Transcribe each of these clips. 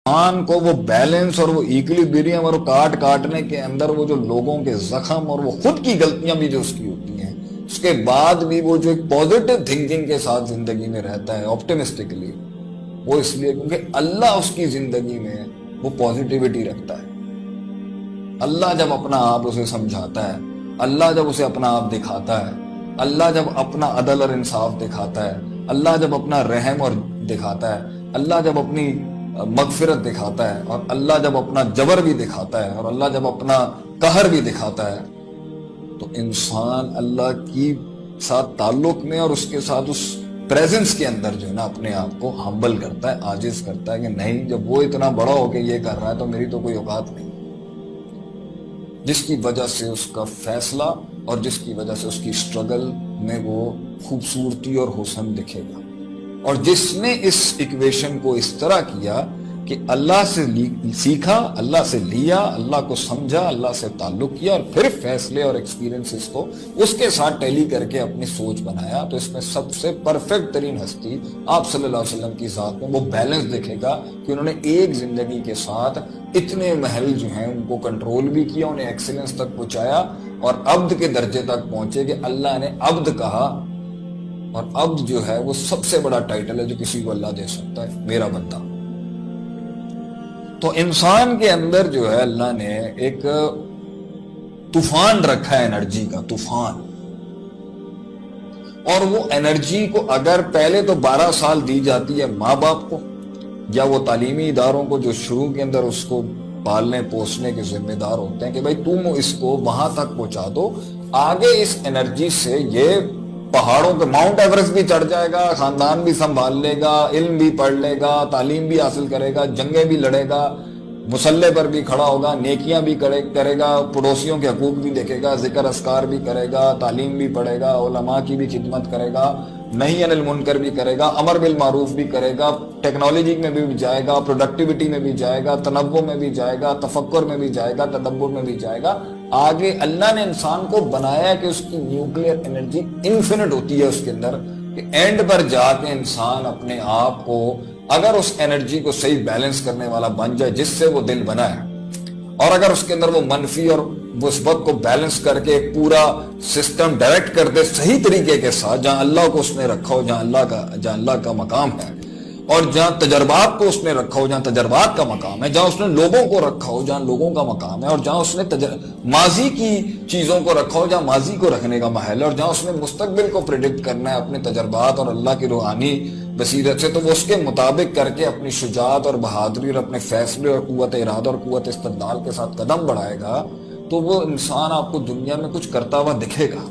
انسان کو وہ بیلنس اور وہ ایکولیبریم اور کاٹنے کے اندر وہ جو لوگوں کے زخم اور وہ خود کی غلطیاں بھی جو اس کی ہوتی ہیں، اس کے بعد بھی وہ جو ایک پازیٹیو تھنکنگ کے ساتھ زندگی میں رہتا ہے آپٹیمسٹکلی، وہ اس لیے کیونکہ اللہ اس کی زندگی میں وہ پازیٹیوٹی رکھتا ہے۔ اللہ جب اپنا آپ اسے سمجھاتا ہے، اللہ جب اسے اپنا آپ دکھاتا ہے، اللہ جب اپنا عدل اور انصاف دکھاتا ہے، اللہ جب اپنا رحم اور دکھاتا ہے، اللہ جب اپنی مغفرت دکھاتا ہے، اور اللہ جب اپنا جبر بھی دکھاتا ہے، اور اللہ جب اپنا قہر بھی دکھاتا ہے، تو انسان اللہ کی ساتھ تعلق میں اور اس کے ساتھ اس پریزنس کے اندر جو ہے نا اپنے آپ کو ہمبل کرتا ہے، عاجز کرتا ہے کہ نہیں، جب وہ اتنا بڑا ہو کے یہ کر رہا ہے تو میری تو کوئی اوقات نہیں، جس کی وجہ سے اس کا فیصلہ اور جس کی وجہ سے اس کی سٹرگل میں وہ خوبصورتی اور حسن دکھے گا۔ اور جس نے اس ایکویشن کو اس طرح کیا کہ اللہ سے سیکھا، اللہ سے لیا، اللہ کو سمجھا، اللہ سے تعلق کیا، اور پھر فیصلے اور ایکسپیرینسز کو اس کے ساتھ ٹیلی کر کے اپنی سوچ بنایا، تو اس میں سب سے پرفیکٹ ترین ہستی آپ صلی اللہ علیہ وسلم کی ذات میں وہ بیلنس دکھے گا کہ انہوں نے ایک زندگی کے ساتھ اتنے محل جو ہیں ان کو کنٹرول بھی کیا، انہیں ایکسیلنس تک پہنچایا، اور عبد کے درجے تک پہنچے کہ اللہ نے عبد کہا، اور عبد جو ہے وہ سب سے بڑا ٹائٹل ہے جو کسی کو اللہ دے سکتا ہے، میرا بندہ۔ تو انسان کے اندر جو ہے اللہ نے ایک طوفان رکھا ہے، انرجی کا طوفان، اور وہ انرجی کو اگر پہلے تو 12 سال دی جاتی ہے ماں باپ کو یا وہ تعلیمی اداروں کو جو شروع کے اندر اس کو پالنے پوسنے کے ذمہ دار ہوتے ہیں کہ بھائی تم اس کو وہاں تک پہنچا دو، آگے اس انرجی سے یہ پہاڑوں کے ماؤنٹ ایوریسٹ بھی چڑھ جائے گا، خاندان بھی سنبھال لے گا، علم بھی پڑھ لے گا، تعلیم بھی حاصل کرے گا، جنگیں بھی لڑے گا، مسلح پر بھی کھڑا ہوگا، نیکیاں بھی کرے گا، پڑوسیوں کے حقوق بھی دیکھے گا، ذکر اذکار بھی کرے گا، تعلیم بھی پڑھے گا، علماء کی بھی خدمت کرے گا، نہی عن المنکر بھی کرے گا، امر بالمعروف بھی کرے گا، ٹیکنالوجی میں بھی جائے گا، پروڈکٹیوٹی میں بھی جائے گا، تنوع میں بھی جائے گا، تفکر میں بھی جائے گا، تدبر میں بھی جائے گا۔ آگے اللہ نے انسان کو بنایا کہ اس کی نیوکلیئر انرجی انفینٹ ہوتی ہے اس کے اندر، کہ اینڈ پر جا کے انسان اپنے آپ کو اگر اس انرجی کو صحیح بیلنس کرنے والا بن جائے جس سے وہ دل بنا ہے، اور اگر اس کے اندر وہ منفی اور مثبت کو بیلنس کر کے ایک پورا سسٹم ڈائریکٹ کر دے صحیح طریقے کے ساتھ، جہاں اللہ کو اس نے رکھا ہو، جہاں اللہ کا مقام ہے، اور جہاں تجربات کو اس نے رکھا ہو، جہاں تجربات کا مقام ہے، جہاں اس نے لوگوں کو رکھا ہو، جہاں لوگوں کا مقام ہے، اور جہاں اس نے ماضی کی چیزوں کو رکھا ہو، جہاں ماضی کو رکھنے کا محل ہے، اور جہاں اس نے مستقبل کو پریڈکٹ کرنا ہے اپنے تجربات اور اللہ کی روحانی بصیرت سے، تو وہ اس کے مطابق کر کے اپنی شجاعت اور بہادری اور اپنے فیصلے اور قوت ارادہ اور قوت استدلال کے ساتھ قدم بڑھائے گا، تو وہ انسان آپ کو دنیا میں کچھ کرتا ہوا دکھے گا،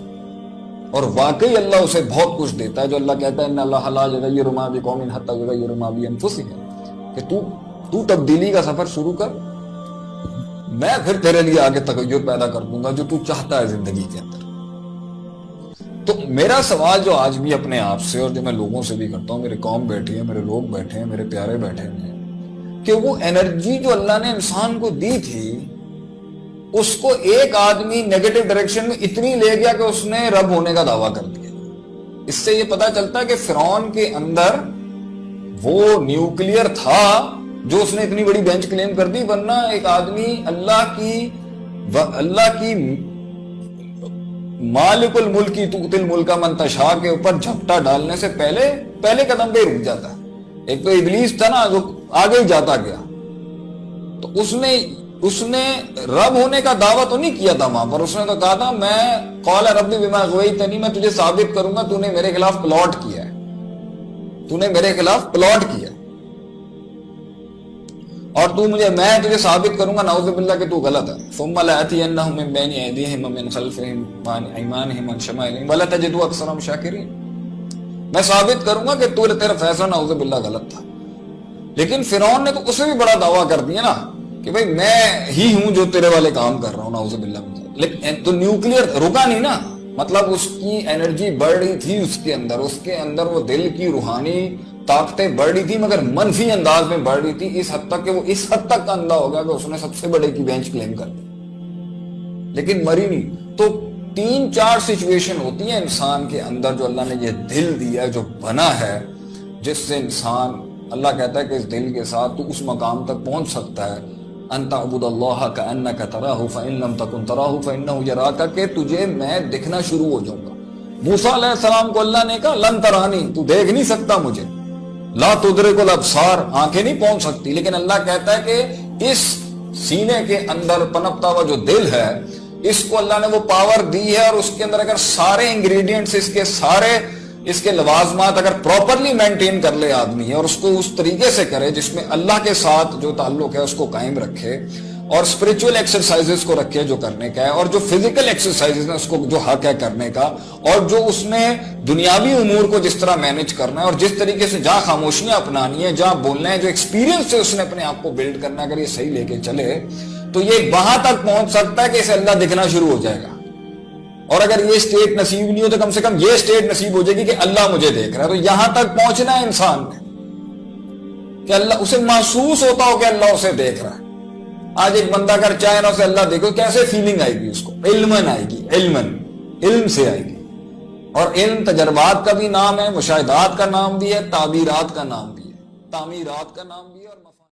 اور واقعی اللہ اسے بہت کچھ دیتا ہے، جو اللہ کہتا ہے ان اللہ لا یغیر ما بقوم حتی یغیروا ما بانفسہم، کہ تو تبدیلی کا سفر شروع کر، میں پھر تیرے لیے آگے تغیر پیدا کر دوں گا جو تو چاہتا ہے زندگی کے اندر۔ تو میرا سوال جو آج بھی اپنے آپ سے اور جو میں لوگوں سے بھی کرتا ہوں، میرے قوم بیٹھی ہے، میرے لوگ بیٹھے ہیں، میرے پیارے بیٹھے ہیں، کہ وہ انرجی جو اللہ نے انسان کو دی تھی، اس کو ایک آدمی نیگیٹو ڈائریکشن میں اتنی لے گیا کہ اس نے رب ہونے کا دعویٰ کر دیا۔ اس سے یہ پتا چلتا ہے کہ فرعون کے اندر وہ نیوکلیئر تھا جو اس نے اتنی بڑی بینچ کلیم کر دی، ورنہ ایک آدمی اللہ کی مالک الملک کی تؤتی الملک من تشاء کے اوپر جھپٹا ڈالنے سے پہلے قدم پہ رک جاتا ہے۔ ایک تو ابلیس تھا نا جو آگے ہی جاتا گیا، تو اس نے رب ہونے کا دعویٰ تو نہیں کیا تھا وہاں پر، اس نے تو کہا تھا میں قال ربی بما اغویتنی، میں تجھے ثابت کروں گا تو نے میرے خلاف پلاٹ کیا ہے، تو نے میرے خلاف پلاٹ کیا ہے، اور میں تجھے ثابت کروں گا نعوذ باللہ کہ تو غلط ہے۔ ثم لآتینہم من بین ایدیہم ومن خلفہم وعن ایمانہم وعن شمائلہم ولتجدوا اکثرہم شاکرین، میں ثابت کروں گا کہ تیرا فیصلہ نعوذ باللہ غلط تھا۔ لیکن فرعون نے تو اسے بھی بڑا دعویٰ کر دیا نا کہ بھئی میں ہی ہوں جو تیرے والے کام کر رہا ہوں، نعوذ باللہ۔ لیکن تو نیوکلیئر رکا نہیں نا، مطلب اس کی انرجی بڑھ رہی تھی، اس کے اندر وہ دل کی روحانی طاقتیں بڑھ رہی تھی، مگر منفی انداز میں بڑھ رہی تھی، اس حد تک کہ وہ اس حد تک اندھا ہو گیا کہ اس نے سب سے بڑے کی بینچ کلیم کر دی، لیکن مری نہیں۔ تو 3-4 سچویشن ہوتی ہیں انسان کے اندر جو اللہ نے یہ دل دیا ہے، جو بنا ہے، جس سے انسان اللہ کہتا ہے کہ اس دل کے ساتھ تو اس مقام تک پہنچ سکتا ہے ان تعبد اللہ کأنک تراہ فإن لم تکن تراہ فإنہ یراک، کہ تجھے میں دکھنا شروع ہو جاؤں گا۔ موسیٰ علیہ السلام کو اللہ نے کہا لن ترانی، تو دیکھ نہیں سکتا مجھے، لا تدرک الابصار، آنکھیں نہیں پہنچ سکتی، لیکن اللہ کہتا ہے کہ اس سینے کے اندر پنپتا ہوا جو دل ہے، اس کو اللہ نے وہ پاور دی ہے، اور اس کے اندر اگر سارے انگریڈینٹس اس کے لوازمات اگر پراپرلی مینٹین کر لے آدمی، اور اس کو اس طریقے سے کرے جس میں اللہ کے ساتھ جو تعلق ہے اس کو قائم رکھے، اور اسپرچول ایکسرسائزز کو رکھے جو کرنے کا ہے، اور جو فزیکل ایکسرسائزز ہیں اس کو جو حق ہے کرنے کا، اور جو اس میں دنیاوی امور کو جس طرح مینج کرنا ہے، اور جس طریقے سے جہاں خاموشیاں اپنانی ہے، جہاں بولنا ہے، جو ایکسپیرینس سے اس نے اپنے آپ کو بلڈ کرنا ہے، اگر یہ صحیح لے کے چلے تو یہ وہاں تک پہنچ سکتا ہے کہ اسے اللہ دکھنا شروع ہو جائے گا۔ اور اگر یہ سٹیٹ نصیب نہیں ہو تو کم سے کم یہ سٹیٹ نصیب ہو جائے گی کہ اللہ مجھے دیکھ رہا ہے۔ تو یہاں تک پہنچنا ہے انسان نے کہ اللہ اسے محسوس ہوتا ہو کہ اللہ اسے دیکھ رہا ہے۔ آج ایک بندہ اگر چاہے نا اسے اللہ دیکھو، کیسے فیلنگ آئے گی اس کو؟ علمن آئے گی، علم سے آئے گی۔ اور علم تجربات کا بھی نام ہے، مشاہدات کا نام بھی ہے، تعبیرات کا نام بھی ہے، تعمیرات کا نام بھی ہے، اور